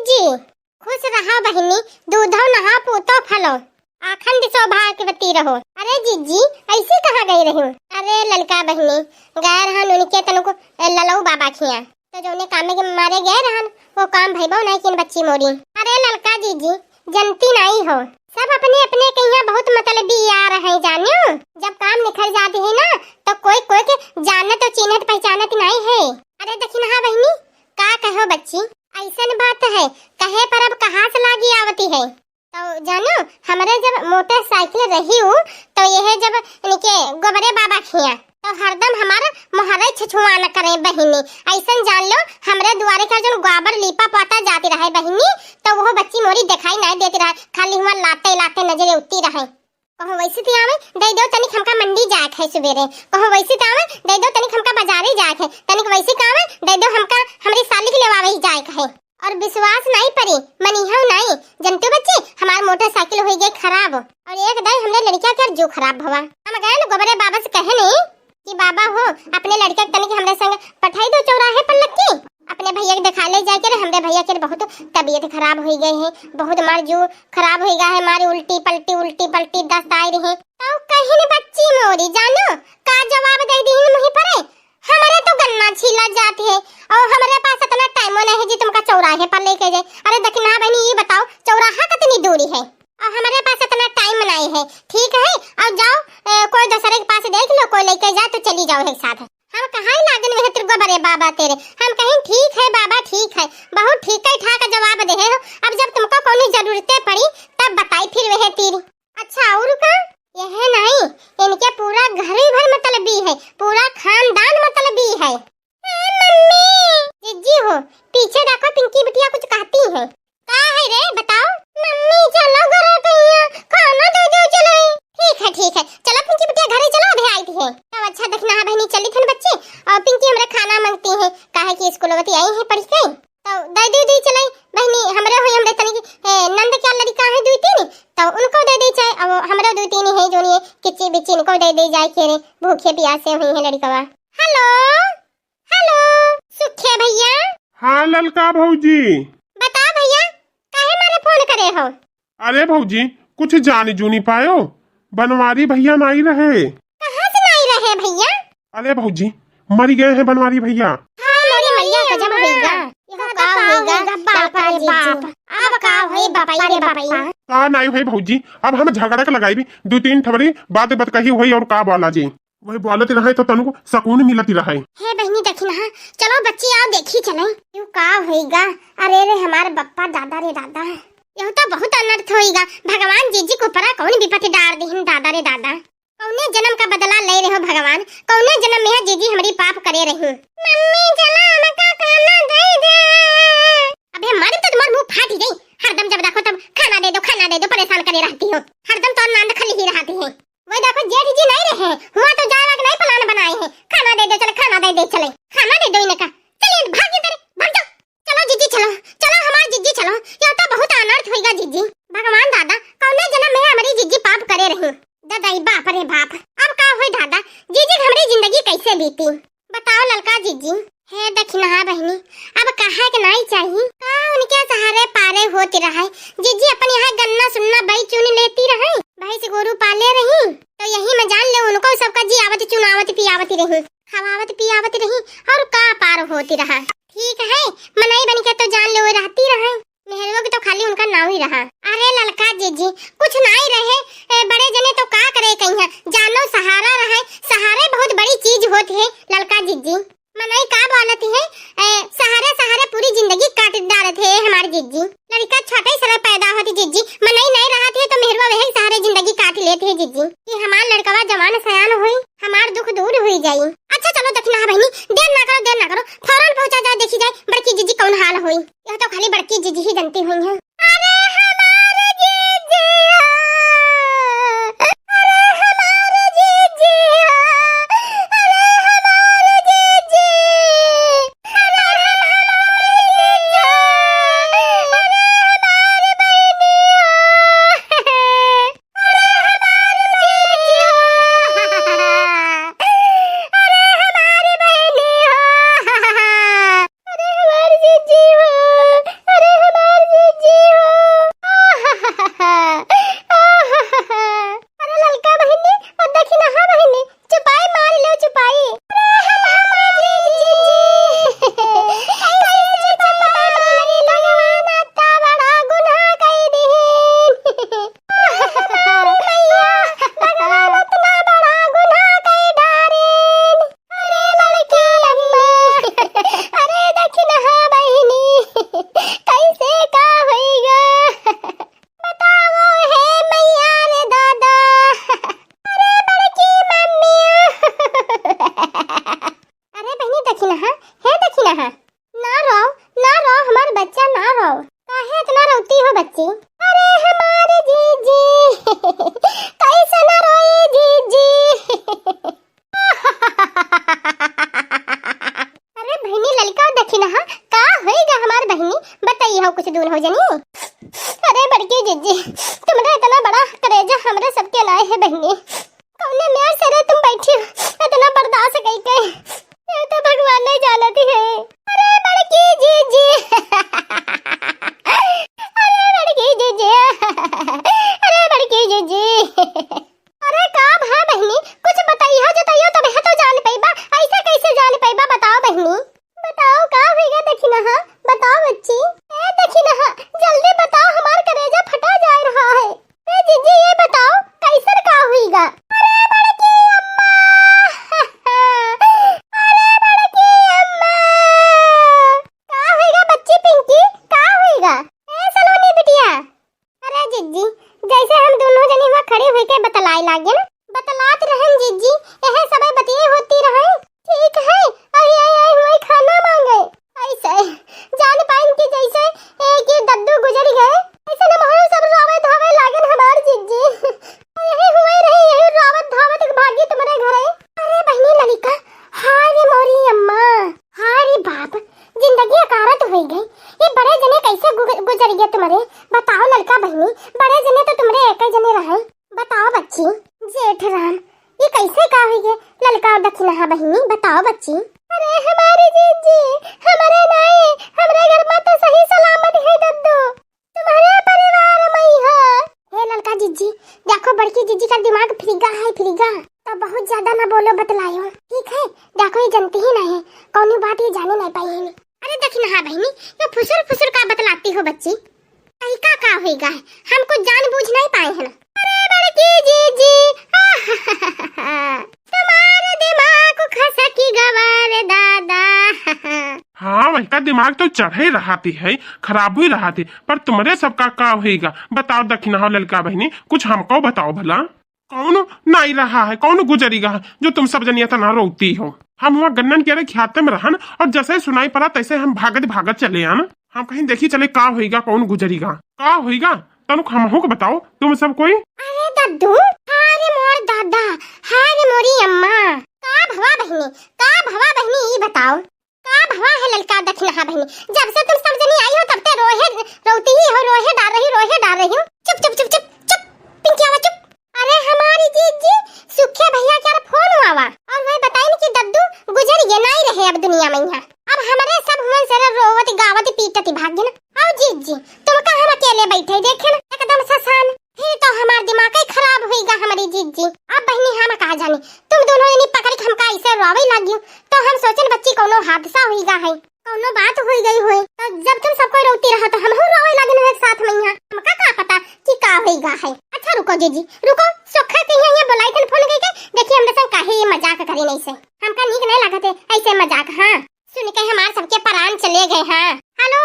जीजी खुश रहो बहिनी, दूधो नहा पूतो फलो, आखंड सौभाग्यवती रहो। अरे जीजी ऐसी कहाँ गई रही? अरे ललका बहिनी गए रहन उनके तनुक ललऊ बाबा खिया, तो जोने कामे के मारे गए रहन वो काम भइबो नहीं किन बच्ची मोरी। अरे ललका जीजी जनती नहीं हो, सब अपने अपने के यहाँ बहुत मतलबी आ रहे जानियो। जब काम निखर जाते है ना तो कोई कोई के जानत और चिन्हत पहचानत नहीं है। अरे देखी ना बहिनी का कहो बच्ची, ऐसन बात है कहे पर अब कहाँ से लागी आवती है। तो जानो हमारे जब मोटरसाइकिल रही हूँ तो यह जब इनके गोबरे बाबा खिया तो हरदम हमारा मोहरे छछुआना करे बहिनी। ऐसा जान लो हमरे दुआरे का जो गोबर लीपा पोता जाती रहे बहिनी तो वो बच्ची मोरी दिखाई नहीं देती रहे, खाली हुआ लाते लाते नजरे उठती रहे। कहो वैसे तो आवे दे दो तनिक हमका मंडी जाए है सवेरे, कहो वैसे तो आवे दे दो तनिक हमका बाजारे जाए है, तनिक वैसे का आवे दे दो हमका हमारी साली के लेवावे जाए है। और विश्वास नहीं पड़ी मनीहो नहीं जनतु बच्ची हमार मोटरसाइकिल हो गई खराब और एक दिन हमने लड़किया कर जो खराब भवा। हम गए ना गोबरे बाबा से कहे नहीं कि बाबा हो अपने लड़के तनिक हमरे संग पठाई दो चौराहे पर लक्की, अपने भैया के दिखा ले जाके रे हमरे भैया के बहुत तबीयत खराब हो गई है, बहुत मार जो खराब हो गया है, मारी उल्टी पलटी दस्त आई रही। तो कहीं नहीं बच्ची मोरी जानो का जवाब दे दी मुही परे, हमारे तो गन्ना छीला जाती है और हमारे पास इतना टाइम नहीं है जी तुमका चौराहे पर लेके जाए। अरे दक्षिणा बहनी ये बताओ चौराहा कितनी दूरी है और हमारे पास इतना टाइम नहीं है। ठीक है और जाओ कोई दूसरे के पास देख लो, कोई लेके जाए तो चली जाओ एक साथ। हम कहाँ लागन में तेरे बड़े बाबा तेरे, हम कहीं ठीक है बाबा ठीक है, बहुत ठीक है ठाक जवाब दे हो। अब जब तुमको कोई जरूरतें पड़ी तब बताई फिर वह तीर। अच्छा और का यह नहीं इनके पूरा घर ही भर मतलबी है, पूरा खानदान मतलबी है। मम्मी जीजी हो पीछे देखो पिंकी बिटिया कुछ कहती है। का है रे बताओ? मम्मी चलो घर कहिया खाना दे दो चलो। ठीक है चलो पिंकी बिटिया घरे चलो अभी आई थी है। तब अच्छा देखना है बहनी चली थन बच्चे और पिंकी हमरा खाना मांगती है, काहे कि स्कूल वती आई है पढ़ के तो दे दी चलाई बहनी हमरे होई हमरे तनी नंद क्या लड़का है दुई तीन तो उनको दे दी चाहे अब हमरे दुई तीन है जोनी किच्ची बिच्ची इनको दे जाए के रे भूखे प्यासे हुई है लड़कवा। हेलो हेलो सुखे भैया। हाँ ललका भौजी बता भैया काहे मारे फोन करे हो? अरे भौजी कुछ जानी जूनी पायो, बनवारी भैया नहीं रहे। कहाँ से नहीं रहे भैया? अरे भौजी मर गए हैं बनवारी भैया। हाँ मेरी मैया गजब होएगा, का नहीं भाई भौजी अब हम झगड़ा के लगाई भी दो तीन ठबरी बात बत कही हुई और का बोला जी वही बोलत रहे तो तनु सुकून मिलती रहे। हे बहनी देखी ना चलो बच्ची आओ देखी चले यू का होएगा। अरे रे हमारे बप्पा दादा रे दादा यह तो बहुत अनर्थ होएगा। भगवान जीजी को परा कौन विपत्ति डाल दी दादा रे दादा, कौने जन्म का बदला ले रहे हो भगवान, कौने जन्म में जीजी हमारी पाप करे रही। मम्मी चला हमका खाना दे दे। अबे मारे तो तुम्हारा मुंह फाट गई, हरदम जब देखो तब खाना दे दो परेशान करे रहती हो, हरदम तो नांद खली ही रहती है। वो देखो जेठ जी नहीं रहे हुआ तो जावा के नहीं प्लान बनाए हैं, खाना दे चले खाना दे चले खाना दे दो इनका चलिए भाग तेरे भाग जाओ। चलो जीजी चलो हमारी जीजी चलो, यह तो बहुत अनर्थ होएगा जीजी। भगवान दादा कौने जन्म में हमारी जीजी पाप करे रही। दादाई बाप रे बाप अब का हुई दादा जीजी हमारी जिंदगी कैसे बीती बताओ ललका जीजी। है दक्षिणा बहनी अब कहा के नहीं चाहिए का उनके सहारे पारे होती रहे। जीजी अपन यहाँ गन्ना सुन्ना बई चुन लेती रहे, भाई से गोरू पाले रही तो यही में जान ले उनको सबका जी आवत चुनावत पियावती रही खवावत पियावती रही और का पार होती रहा। ठीक है मनाई बन के तो जान ले वो रहती रहे, मेहरवा के तो खाली उनका नाम ही रहा। अरे ललका जीजी कुछ नहीं रहे बड़े जने तो का करे कहीं जानो सहारा रहे, सहारे बहुत बड़ी चीज होती है ललका जीजी। मनाई का बोलती है सहारे पूरी जिंदगी काट डालते है हमारी जीजी। लड़का छोटा ही समय पैदा होती जीजी, मनाई नहीं रहती है तो मेहरवा वही सहारे जिंदगी काट लेते है जीजी कि हमार लड़कवा जवान सयान हुई हमार दुख दूर हुई जाई। अच्छा चलो दक्षिणा बहनी देर ना करो फौरन पहुंचा जाए देखी जाए बड़की जीजी कौन हाल हुई, यह तो खाली बड़की जीजी ही जानती हुई है। अरे हमारे जीजी बच्ची। अरे हमारे जीजी कैसे न रोए जीजी। अरे बहनी ललका देखी ना का होएगा हमार बहनी, बताइए हो कुछ दूर हो जनी। अरे बड़की जीजी तुम्हारा इतना बड़ा करेजा हमरे सबके लाए है बहनी, कौने मेर से रे तुम बैठी हो इतना बर्दाश्त कई के, ये तो भगवान ने जानती है। अरे बड़की जीजी अरे बड़की जीजी अरे बड़की जीजी। अरे का भा बहनी कुछ बताइए तब है तो जान पैबा, ऐसा कैसे जान पैबा बताओ बहनी, बताओ का होएगा देखी ना बताओ बच्ची, ए देखी ना जल्दी बताओ हमार करेजा फटा जा रहा है। ए जीजी ये बताओ कैसे का होएगा। अरे बड़की अम्मा अरे बड़की अम्मा का होएगा बच्ची पिंकी का होएगा। ए सलोनी बिटिया। अरे जीजी जैसे हम दोनों जनी वहां खड़े हुए के बतलाए लागे ना, बतलात रहन जीजी यह सब बतिए होती रहे, ठीक है। आई आई आई हुए खाना मांगे ऐसे जान पाइन की जैसे एक ही दद्दू गुजर गए, ऐसे न महल सब रावे धावे लागन हमार जीजी, यही हुए रही यही रावत धावत भागी तुम्हारे घरे। अरे बहनी ललिका हाय रे मोरी अम्मा, हाय रे बाप जिंदगी अकारत हो गई, ये बड़े जने कैसे गुजर गए तुम्हारे, बताओ लड़का बहनी, बड़े जने तो तुम्हारे एक ही जने रहे, बताओ बच्ची। जेठ राम ये कैसे का हुई है ललका और दक्षिणा बहनी, बताओ बच्ची। अरे हमारी जीजी हमारे नाए हमारे घर में तो सही सलामत है दद्दू, तुम्हारे परिवार में है। हे ललका जीजी देखो बड़की जीजी का दिमाग फ्रीगा है फ्रीगा, तो बहुत ज्यादा ना बोलो बतलायो, ठीक है। देखो ये जानती ही नहीं है कौन बात ये जाने नहीं पाई है। अरे दक्षिणा बहनी ये फुसुर फुसुर का बतलाती हो बच्ची, कैका का होएगा हम कुछ जान बूझ नहीं पाए हैं ना। अरे बड़की जीजी तुम्हारे दिमाग को खसकी गवार दादा। हाँ वही का दिमाग तो चढ़ ही रहाती है, खराब ही रहाती, पर तुम्हारे सबका का होएगा बताओ दक्षिणा हो ललका बहनी, कुछ हमको बताओ भला, कौन नहीं रहा है कौन गुजरीगा है जो तुम सब जनिया तना रोती हो। हम वहाँ गन्नन के ख्याते में रहन और जैसे सुनाई पड़ा तैसे हम भागत भागत चले आन, हम कहीं देखी चले का होएगा कौन गुजरीगा का होएगा, तनु हमहू को बताओ तुम सब कोई। अरे दद्दू हारे मोर दादा हारे मोरी अम्मा, का भवा बहनी ये बताओ का भवा है ललका दक्षिणा बहनी, जब से तुम सब जनी आई हो तब से रोती ही हो, रोहे डाल रही हो। चुप चुप चुप चुप चुप पिंकी आवा चुप। अरे हमारी जीजी सुखे भैया क्या फोन हुआ और वह बताई कि दद्दू गुजर ये नहीं रहे अब दुनिया में, यहाँ अब हमारे सब हुन से रोवत गावत पीटती भाग्य ना। आओ जीजी तुम कहाँ अकेले बैठे देखे ना एकदम ससान, फिर तो हमारा दिमाग ही खराब होएगा हमारी जीजी। अब बहनी हम कहा जाने तुम दोनों ने पकड़ के हमका ऐसे रोवे लगी, तो हम सोचन बच्ची कोनो हादसा होएगा है कोनो बात हो गई होए, तो जब तुम सबको रोती रहो तो हम रोवे लगन एक साथ में, यहाँ हमका का पता कि का होएगा है। अच्छा रुको जीजी रुको, सोखा कहीं ये बुलाइकन फोन गई के देखिए हम संग काहे ये मजाक करी नहीं से, हमका नीक नहीं लागत है ऐसे मजाक। हाँ सुन के हमार सबके प्राण चले गए। हाँ हेलो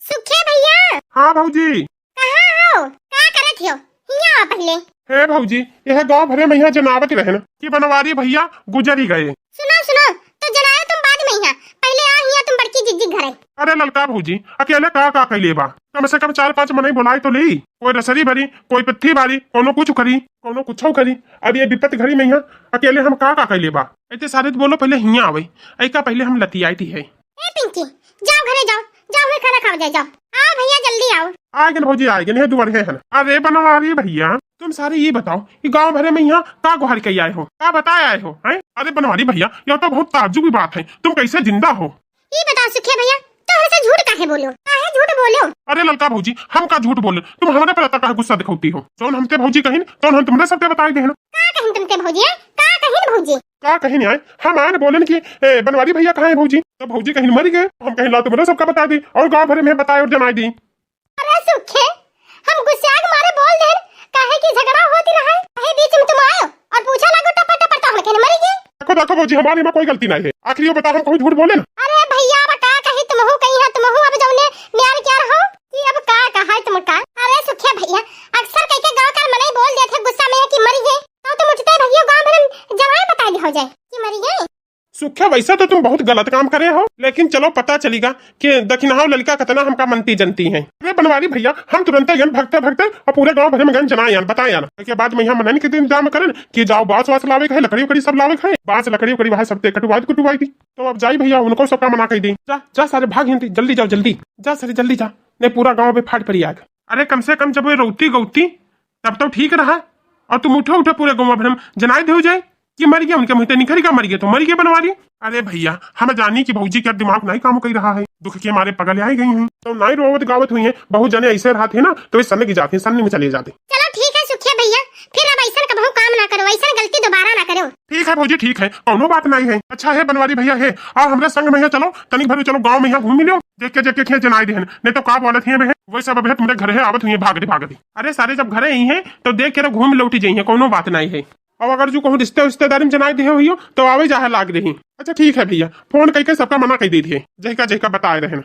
सुखे भैया। हाँ भौजी कहाँ हो क्या करत हो, हिया पहले। हे भौजी यह गांव भरे में यहाँ जनावत रहन कि बनवारी भैया गुजरी गए। सुनो तो जनाए तुम बाद में यहाँ, पहले आ हिया तुम बड़की जीजी घरे। अरे ललका भौजी अकेले का कैले बा, कम से कम 4-5 मने बुलाए तो ली, कोई रसरी भरी कोई पिट्ठी भारी कोनो कुछ करी कोनो कुछ करी, अब ये विपत घड़ी में यहाँ अकेले हम का कैले बा, ऐसे सारे बोलो पहले हिया आवे ऐका पहले हम लतियाई थी है। ए पिंकी जाओ घरे जाओ जाओ खाना खाओ जाओ आओ भैया जल्दी आओ। आगे भौजी आगे नहीं दुआर है। अरे बनवारी भैया तुम सारे ये बताओ कि गांव भरे में यहाँ का गुहार कही आए हो, का बताए आए हो हैं? अरे बनवारी भैया यह तो बहुत ताज्जुब की बात है, तुम कैसे जिंदा हो ये बताओ सुखे भैया, तो हमसे झूठ काहे बोलो, काहे झूठ बोलो। अरे ललका भौजी हम का झूठ बोले, तुम हमारे पर का गुस्सा दिखाती हो, जौन हमते भौजी कहीं तो हम तुमने सबके बताए देना। का कहीं तुमते भौजी का कहीं भौजी का कहीं नहीं आए, हम आए बोले कि बनवारी भैया कहाँ है भौजी, तो भौजी कहीं मर गए, हम कहीं ला तुमने सबका बता दी और गाँव भरे में बताए और जमाई दी। अरे सुखे हम गुस्सा के मारे बोल दे काहे की झगड़ा होती रहा है, काहे बीच में तुम आए और पूछा लागो टपा टपा तो हम कहीं मर गए। देखो भौजी हमारी में कोई गलती नहीं है, आखिर ये बता हम कोई झूठ बोले ना। अरे भैया अब का कही तुम हो कहीं है तुम हो अब जौने न्यार क्या रहो कि अब का कहा है तुम का। अरे सुखे भैया अक्सर कह के गांव का मने बोल देते थे गुस्सा में कि मरी गए, तो तुम उठते भैया गांव में जवाई बता दी हो जाए कि मरी गए। सुखे वैसा तो तुम बहुत गलत काम करे हो, लेकिन चलो पता चलेगा कि दखिना लड़का कितना हमका मनती जनती है। अरे बनवारी भैया, हम तुरंत गन भगते भगते और पूरे गांव भरे में गन जनाए यार, बताए यार। के बाद में यहाँ मनन के दिन इंतजाम करें कि जाओ बांस वास लावे है, लकड़ी उकड़ी सब लावे है, बांस लकड़ी उकड़ी वहां सब कटुवाई कुटुवाई थी। तो अब जाई भैया, उनको सबका मना कर दी। जा जा सारे भाग हिंदी, जल्दी जाओ जल्दी जा, सारे जल्दी जा, नहीं पूरा गाँव में फाट पड़ी आग। अरे कम से कम जब वो रोती गौती तब तो ठीक रहा, और तुम उठो उठो पूरे गाँव भर में जनाए दे हो जाए कि मर गया, उनके मुँह निखर का मर गया तो मर गया बनवारी। अरे भैया, हम जानी कि भौजी का दिमाग नहीं काम कर रहा है, दुख के मारे पगल आई गई हैं, तो नहीं रोवत गावत हुई है। बहुत जने ऐसे रहते हैं ना तो इस सन्न की जाते हैं, सन्नी में चले जाते। चलो ठीक है सुखिया भैया, फिर अब ऐसा कबहू काम ना करो, ऐसा गलती दोबारा ना करो। ठीक है भौजी, ठीक है, कौनो बात नहीं है। अच्छा है बनवारी भैया है, और हमारे संग में चलो तनिक भर चलो गाँव में यहाँ घूम लियो, देख के खेत जनाई दे, नहीं तो का बोलत है वही सब अभी तुम्हारे घर है आवत हुई भागती भागती। अरे सारे जब घरे ही है तो देख के घूम लौटी जाइए, कोनो बात नहीं है। और अगर जो कहूँ रिश्तेदारी में जनाई दे हुई हो तो आवे जाए लाग रही। अच्छा ठीक है भैया, फोन करके सबका मना कर दी थी, जैका जैका बताए रहे।